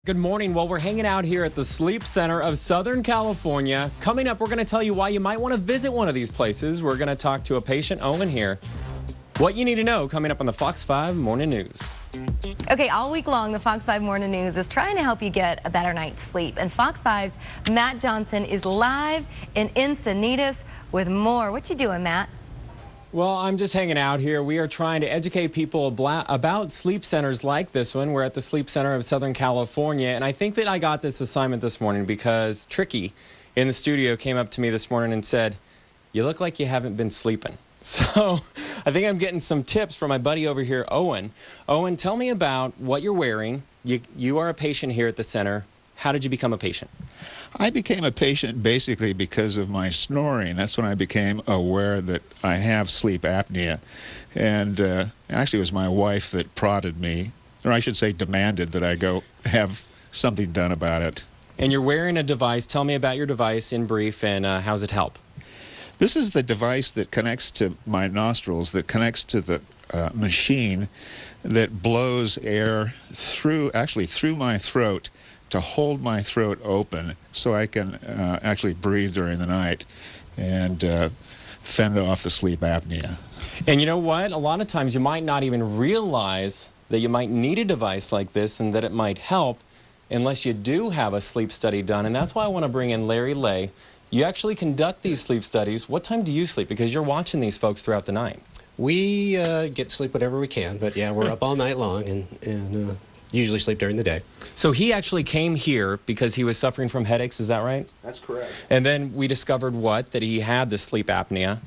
Good morning. Well, we're hanging out here at the Sleep Center of Southern California. Coming up, we're going to tell you why you might want to visit one of these places. We're going to talk to a patient, Owen, here. What you need to know coming up on the Fox 5 Morning News. Okay, all week long, the Fox 5 Morning News is trying to help you get a better night's sleep. And Fox 5's Matt Johnson is live in Encinitas with more. What you doing, Matt? Well, I'm just hanging out here. We are trying to educate people about sleep centers like this one. We're at the Sleep Center of Southern California, and I think that I got this assignment this morning because Tricky in the studio came up to me this morning and said, "You look like you haven't been sleeping." So I think I'm getting some tips from my buddy over here, Owen. Owen, tell me about what you're wearing. You are a patient here at the center. How did you become a patient? I became a patient basically because of my snoring. That's when I became aware that I have sleep apnea. And actually it was my wife that prodded me, or I should say demanded that I go have something done about it. And you're wearing a device. Tell me about your device in brief, and how does it help? This is the device that connects to my nostrils, that connects to the machine that blows air through my throat to hold my throat open so I can actually breathe during the night and fend off the sleep apnea. And you know what? A lot of times you might not even realize that you might need a device like this and that it might help unless you do have a sleep study done. And that's why I want to bring in Larry Lay. You actually conduct these sleep studies. What time do you sleep? Because you're watching these folks throughout the night. We get sleep whatever we can, but yeah, we're up all night long and usually sleep during the day. So he actually came here because he was suffering from headaches, is that right? That's correct. And then we discovered what? That he had the sleep apnea.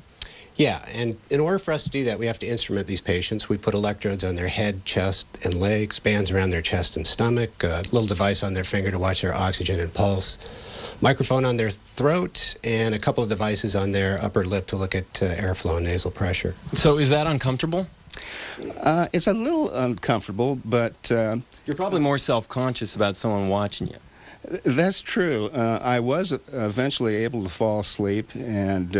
Yeah, and in order for us to do that, we have to instrument these patients. We put electrodes on their head, chest, and legs, bands around their chest and stomach, a little device on their finger to watch their oxygen and pulse, microphone on their throat, and a couple of devices on their upper lip to look at airflow and nasal pressure. So is that uncomfortable? It's a little uncomfortable, but you're probably more self-conscious about someone watching you. That's true. I was eventually able to fall asleep, and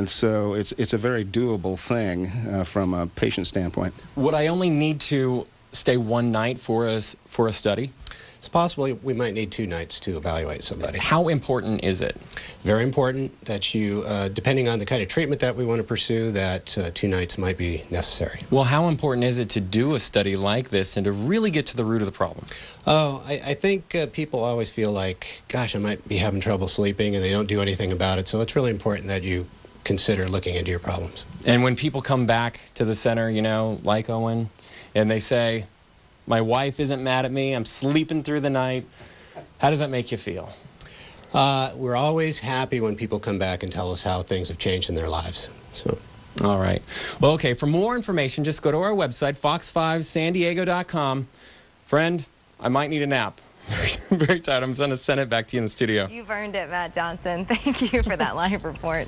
so it's a very doable thing from a patient standpoint. Would I only need to stay one night for a study? It's possible we might need 2 nights to evaluate somebody. How important is it? Very important that you, depending on the kind of treatment that we want to pursue, that 2 nights might be necessary. Well, how important is it to do a study like this and to really get to the root of the problem? Oh, I think people always feel like, gosh, I might be having trouble sleeping, and they don't do anything about it. So it's really important that you consider looking into your problems. And when people come back to the center, you know, like Owen, and they say, "My wife isn't mad at me, I'm sleeping through the night," how does that make you feel? We're always happy when people come back and tell us how things have changed in their lives. So. All right. Well, okay, for more information, just go to our website, fox5sandiego.com. Friend, I might need a nap. Very tired. I'm going to send it back to you in the studio. You've earned it, Matt Johnson. Thank you for that live report.